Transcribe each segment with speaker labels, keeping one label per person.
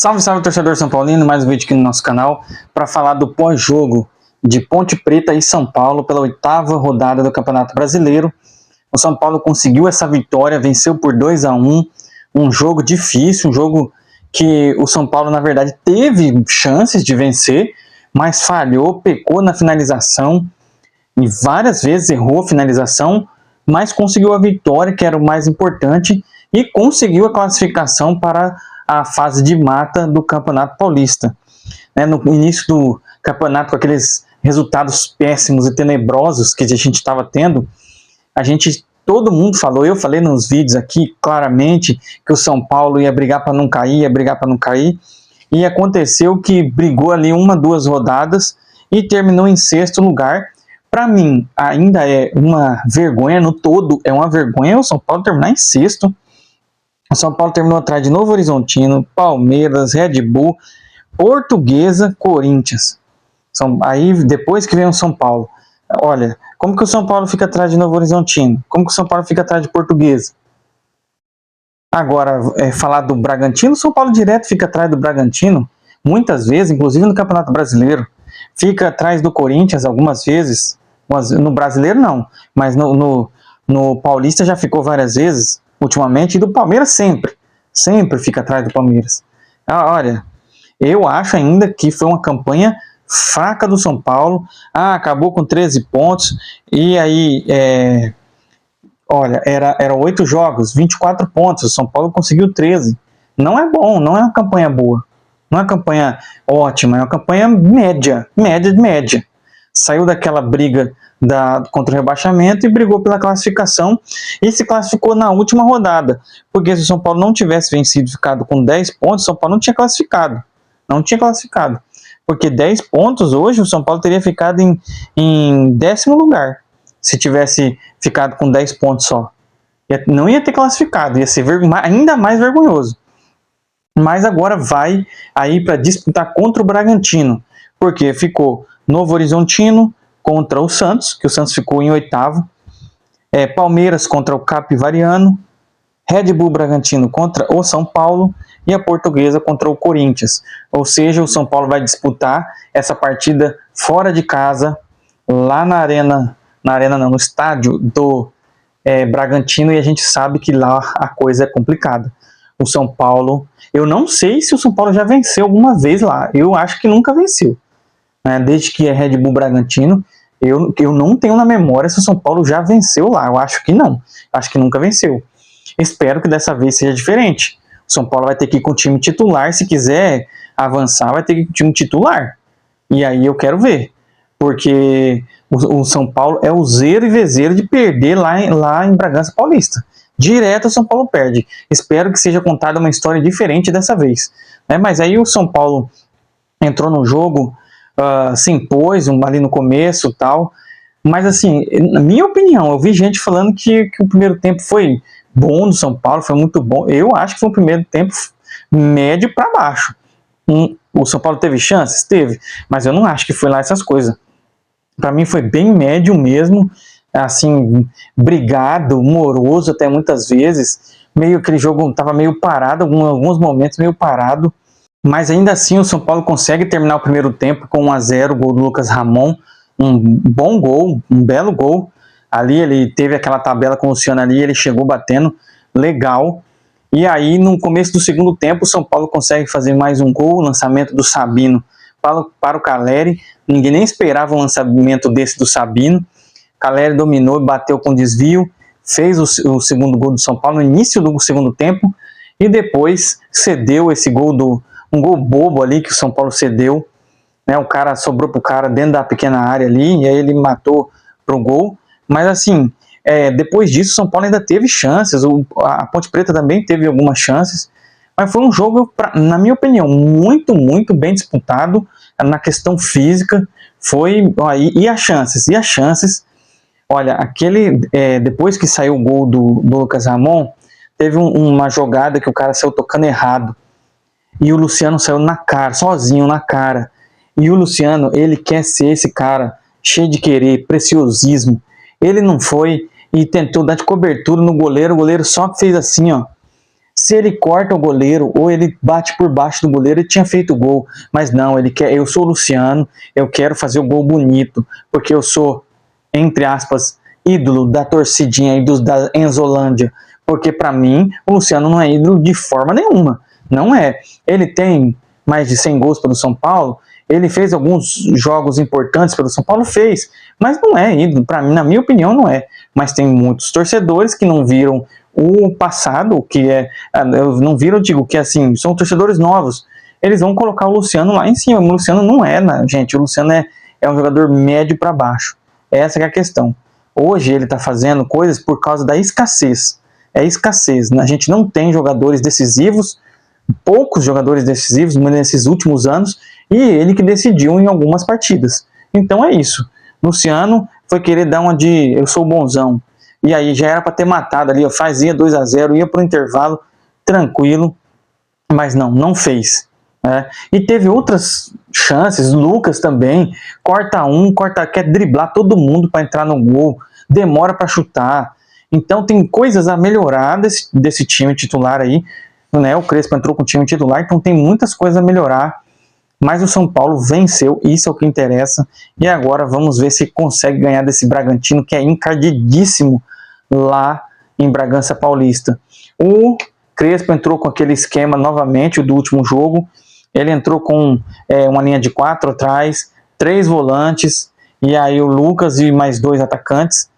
Speaker 1: Salve, salve, torcedor São Paulino, mais um vídeo aqui no nosso canal para falar do pós-jogo de Ponte Preta e São Paulo pela 8ª rodada do Campeonato Brasileiro. O São Paulo conseguiu essa vitória, venceu por 2-1, um jogo difícil, um jogo que o São Paulo, na verdade, teve chances de vencer, mas falhou, pecou na finalização e várias vezes errou a finalização, mas conseguiu a vitória, que era o mais importante, e conseguiu a classificação para a fase de mata do Campeonato Paulista. No início do campeonato, com aqueles resultados péssimos e tenebrosos que a gente estava tendo, todo mundo falou, eu falei nos vídeos aqui claramente que o São Paulo ia brigar para não cair, e aconteceu que brigou ali 1-2 rodadas e terminou em 6º lugar. Para mim, ainda é uma vergonha, no todo é uma vergonha o São Paulo terminar em 6º. O São Paulo terminou atrás de Novo Horizontino, Palmeiras, Red Bull, Portuguesa, Corinthians. Aí depois que vem o São Paulo. Olha, como que o São Paulo fica atrás de Novo Horizontino? Como que o São Paulo fica atrás de Portuguesa? Agora, falar do Bragantino, o São Paulo direto fica atrás do Bragantino, muitas vezes, inclusive no Campeonato Brasileiro. Fica atrás do Corinthians algumas vezes, no Brasileiro não, mas no Paulista já ficou várias vezes, ultimamente, e do Palmeiras sempre fica atrás do Palmeiras. Olha, eu acho ainda que foi uma campanha fraca do São Paulo. Acabou com 13 pontos, e aí, olha, eram 8 jogos, 24 pontos, o São Paulo conseguiu 13. Não é bom, não é uma campanha boa, não é uma campanha ótima, é uma campanha média. Saiu daquela briga contra o rebaixamento e brigou pela classificação e se classificou na última rodada, porque se o São Paulo não tivesse vencido e ficado com 10 pontos, o São Paulo não tinha classificado, porque 10 pontos hoje o São Paulo teria ficado em 10º lugar, se tivesse ficado com 10 pontos só, não ia ter classificado, ia ser ainda mais vergonhoso. Mas agora vai aí para disputar contra o Bragantino, porque ficou Novo Horizontino contra o Santos, que o Santos ficou em 8º, Palmeiras contra o Capivariano, Red Bull Bragantino contra o São Paulo e a Portuguesa contra o Corinthians. Ou seja, o São Paulo vai disputar essa partida fora de casa, lá no estádio do Bragantino, e a gente sabe que lá a coisa é complicada. O São Paulo, eu não sei se o São Paulo já venceu alguma vez lá, eu acho que nunca venceu. Desde que é Red Bull Bragantino, eu não tenho na memória se o São Paulo já venceu lá. Eu acho que não, acho que nunca venceu. Espero que dessa vez seja diferente. O São Paulo vai ter que ir com o time titular, se quiser avançar vai ter que ir com o time titular, e aí eu quero ver, porque o São Paulo é o zero e vezeiro de perder lá em Bragança Paulista. Direto o São Paulo perde. Espero que seja contada uma história diferente dessa vez, mas aí o São Paulo entrou no jogo, se impôs ali no começo, tal, mas assim, na minha opinião, eu vi gente falando que o primeiro tempo foi bom do São Paulo, foi muito bom. Eu acho que foi um primeiro tempo médio para baixo. O São Paulo teve chances? Teve, mas eu não acho que foi lá essas coisas. Para mim foi bem médio mesmo, assim, brigado, moroso até muitas vezes, meio aquele jogo estava meio parado, alguns momentos meio parado, mas ainda assim o São Paulo consegue terminar o primeiro tempo com 1-0, gol do Lucas Ramon, um bom gol, um belo gol. Ali ele teve aquela tabela com o Luciano ali, ele chegou batendo, legal. E aí no começo do segundo tempo o São Paulo consegue fazer mais um gol, o lançamento do Sabino para o Caleri. Ninguém nem esperava um lançamento desse do Sabino. Caleri dominou e bateu com desvio, fez o segundo gol do São Paulo no início do segundo tempo, e depois cedeu esse gol, um gol bobo ali que o São Paulo cedeu, o cara sobrou pro cara dentro da pequena área ali, e aí ele matou pro gol. Mas assim, depois disso o São Paulo ainda teve chances, a Ponte Preta também teve algumas chances, mas foi um jogo, na minha opinião, muito bem disputado na questão física. E as chances, olha, depois que saiu o gol do Lucas Ramon, teve uma jogada que o cara saiu tocando errado, e o Luciano saiu sozinho na cara, e o Luciano, ele quer ser esse cara cheio de querer, preciosismo. Ele não foi e tentou dar de cobertura no goleiro, o goleiro só fez assim, ó, Se ele corta o goleiro ou ele bate por baixo do goleiro, ele tinha feito o gol. Mas não, ele quer. Eu sou o Luciano, eu quero fazer o gol bonito, porque eu sou, entre aspas, ídolo da torcidinha aí da Enzolândia. Porque para mim, o Luciano não é ídolo de forma nenhuma. Não é. Ele tem mais de 100 gols pelo São Paulo. Ele fez alguns jogos importantes pelo São Paulo, fez. Mas não é ídolo. Para mim, na minha opinião, não é. Mas tem muitos torcedores que não viram o passado, que é, não viram, digo, que assim, são torcedores novos, eles vão colocar o Luciano lá em cima. O Luciano não é, gente, o Luciano é um jogador médio para baixo, essa é a questão. Hoje ele está fazendo coisas por causa da escassez, é escassez, a gente não tem jogadores decisivos, poucos jogadores decisivos nesses últimos anos, e ele que decidiu em algumas partidas, então é isso. Luciano foi querer dar uma de eu sou bonzão, e aí já era para ter matado ali, fazia 2-0, ia para o intervalo, tranquilo, mas não fez. Né? E teve outras chances, Lucas também, quer driblar todo mundo para entrar no gol, demora para chutar. Então tem coisas a melhorar desse time titular aí, né? O Crespo entrou com o time titular, então tem muitas coisas a melhorar. Mas o São Paulo venceu, isso é o que interessa. E agora vamos ver se consegue ganhar desse Bragantino, que é encardidíssimo lá em Bragança Paulista. O Crespo entrou com aquele esquema novamente, o do último jogo. Ele entrou com uma linha de 4 atrás, 3 volantes, e aí o Lucas e mais 2 atacantes.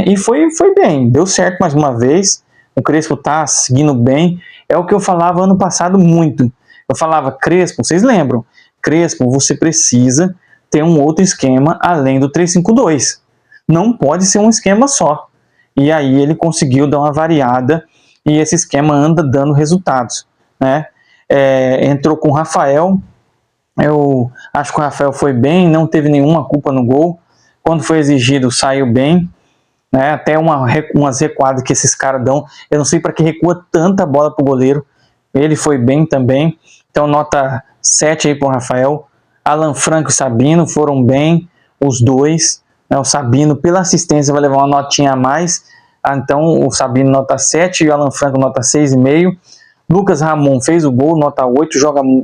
Speaker 1: E foi bem, deu certo mais uma vez. O Crespo está seguindo bem. É o que eu falava ano passado muito. Eu falava, Crespo, vocês lembram? Crespo, você precisa ter um outro esquema além do 3-5-2. Não pode ser um esquema só. E aí ele conseguiu dar uma variada e esse esquema anda dando resultados. Né? Entrou com o Rafael. Eu acho que o Rafael foi bem, não teve nenhuma culpa no gol. Quando foi exigido, saiu bem. Né? Até umas recuadas que esses caras dão. Eu não sei para que recua tanta bola para o goleiro. Ele foi bem também. Então, nota 7 aí para o Rafael. Alan Franco e Sabino foram bem, os dois. Né? O Sabino, pela assistência, vai levar uma notinha a mais. Então, o Sabino, nota 7 e o Alan Franco, nota 6,5. Lucas Ramon fez o gol, nota 8,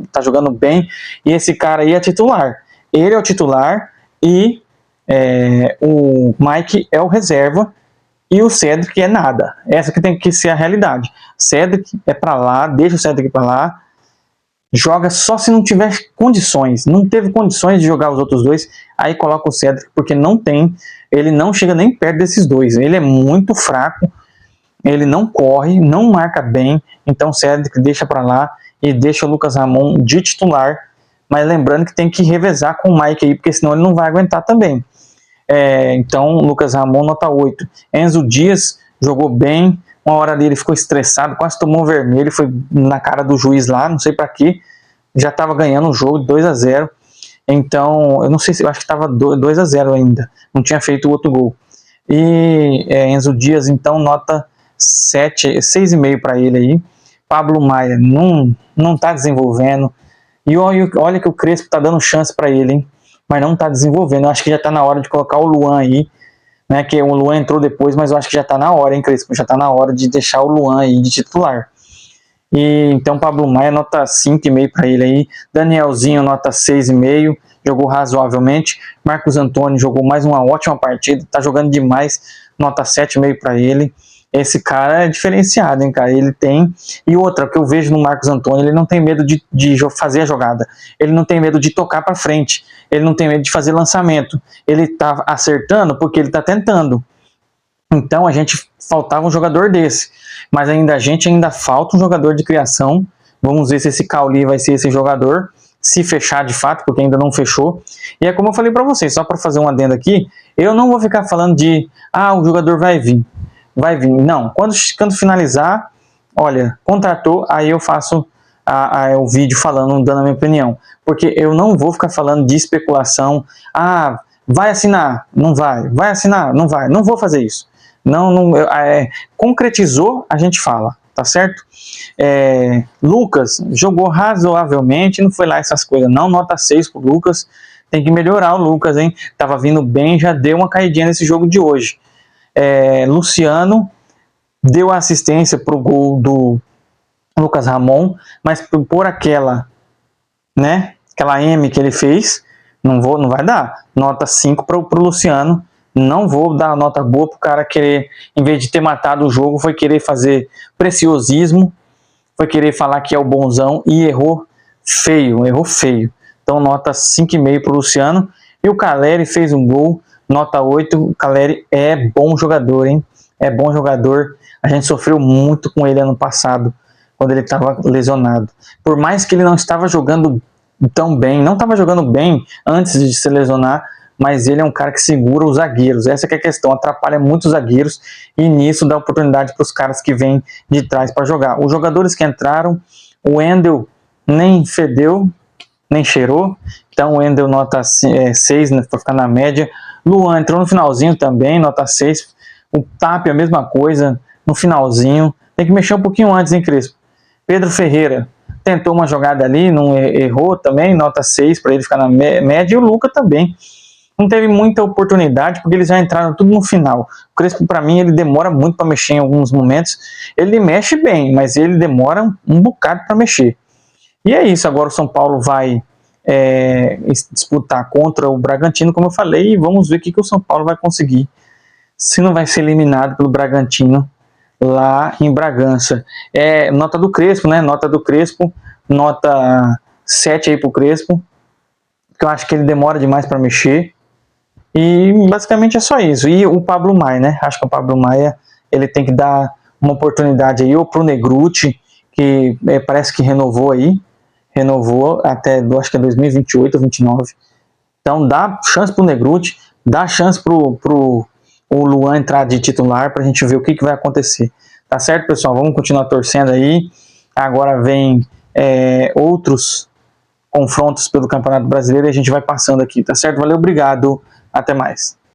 Speaker 1: tá jogando bem. E esse cara aí é titular. Ele é o titular e o Mike é o reserva. E o Cedric é nada. Essa que tem que ser a realidade. Cedric é para lá, deixa o Cedric para lá. Joga só se não tiver condições. Não teve condições de jogar os outros dois, aí coloca o Cedric, porque não tem. Ele não chega nem perto desses dois. Ele é muito fraco. Ele não corre, não marca bem. Então o Cedric deixa para lá e deixa o Lucas Ramon de titular. Mas lembrando que tem que revezar com o Mike aí, porque senão ele não vai aguentar também. Então, Lucas Ramon, nota 8. Enzo Dias jogou bem. Uma hora ali ele ficou estressado, quase tomou um vermelho, foi na cara do juiz lá, não sei para quê. Já estava ganhando o jogo 2-0. Então, eu não sei se eu acho que estava 2-0 ainda. Não tinha feito o outro gol. E Enzo Dias, então, nota 7, 6,5 para ele aí. Pablo Maia não está desenvolvendo. E olha que o Crespo está dando chance para ele, hein? Mas não está desenvolvendo. Eu acho que já está na hora de colocar o Luan aí, né? Que o Luan entrou depois, mas eu acho que já está na hora, hein, Crespo? Já está na hora de deixar o Luan aí de titular. E então Pablo Maia, nota 5,5 para ele aí. Danielzinho, nota 6,5, jogou razoavelmente. Marcos Antônio jogou mais uma ótima partida, tá jogando demais, nota 7,5 para ele. Esse cara é diferenciado, hein, cara? Ele tem. E outra que eu vejo no Marcos Antônio, ele não tem medo de fazer a jogada. Ele não tem medo de tocar para frente. Ele não tem medo de fazer lançamento. Ele tá acertando porque ele tá tentando. Então a gente faltava um jogador desse. Mas a gente ainda falta um jogador de criação. Vamos ver se esse Cauli vai ser esse jogador. Se fechar de fato, porque ainda não fechou. E é como eu falei para vocês, só para fazer um adendo aqui, eu não vou ficar falando de o jogador vai vir. Vai vir. Não, quando finalizar, olha, contratou, aí eu faço o vídeo falando, dando a minha opinião. Porque eu não vou ficar falando de especulação. Vai assinar? Não vai. Vai assinar? Não vai. Não vou fazer isso. Concretizou, a gente fala, tá certo? Lucas jogou razoavelmente, não foi lá essas coisas, não. Nota 6 pro Lucas. Tem que melhorar o Lucas, hein? Tava vindo bem, já deu uma caidinha nesse jogo de hoje. Luciano deu assistência para o gol Lucas Ramon, mas por aquela, né, aquela M que ele fez, não vai dar. Nota 5 para o Luciano. Não vou dar nota boa pro cara querer, em vez de ter matado o jogo, foi querer fazer preciosismo, foi querer falar que é o bonzão e errou feio. Então nota 5,5 pro Luciano. E o Caleri fez um gol, nota 8. O Caleri é bom jogador, hein? É bom jogador. A gente sofreu muito com ele ano passado, quando ele estava lesionado. Por mais que ele não estava jogando tão bem, não estava jogando bem antes de se lesionar, mas ele é um cara que segura os zagueiros. Essa que é a questão, atrapalha muito os zagueiros e nisso dá oportunidade para os caras que vêm de trás para jogar. Os jogadores que entraram, o Wendel nem fedeu, nem cheirou, então o Wendel nota 6, né, para ficar na média. Luan entrou no finalzinho também, nota 6. O Tapia, a mesma coisa, no finalzinho. Tem que mexer um pouquinho antes, hein, Crespo? Pedro Ferreira tentou uma jogada ali, não errou também, nota 6 para ele ficar na média. E o Luca também não teve muita oportunidade, porque eles já entraram tudo no final. O Crespo, para mim, ele demora muito para mexer em alguns momentos. Ele mexe bem, mas ele demora um bocado para mexer. E é isso, agora o São Paulo vai disputar contra o Bragantino, como eu falei, e vamos ver o que o São Paulo vai conseguir. Se não vai ser eliminado pelo Bragantino lá em Bragança. Nota do Crespo, né? Nota do Crespo, nota 7 aí pro Crespo, que eu acho que ele demora demais para mexer. E basicamente é só isso. E o Pablo Maia, né? Acho que o Pablo Maia ele tem que dar uma oportunidade aí, ou pro Negrutti, que parece que renovou até acho que é 2028 ou 2029. Então dá chance pro Negrutti, dá chance pro o Luan entrar de titular pra gente ver o que vai acontecer. Tá certo, pessoal? Vamos continuar torcendo aí. Agora vem outros confrontos pelo Campeonato Brasileiro e a gente vai passando aqui, tá certo? Valeu, obrigado, até mais.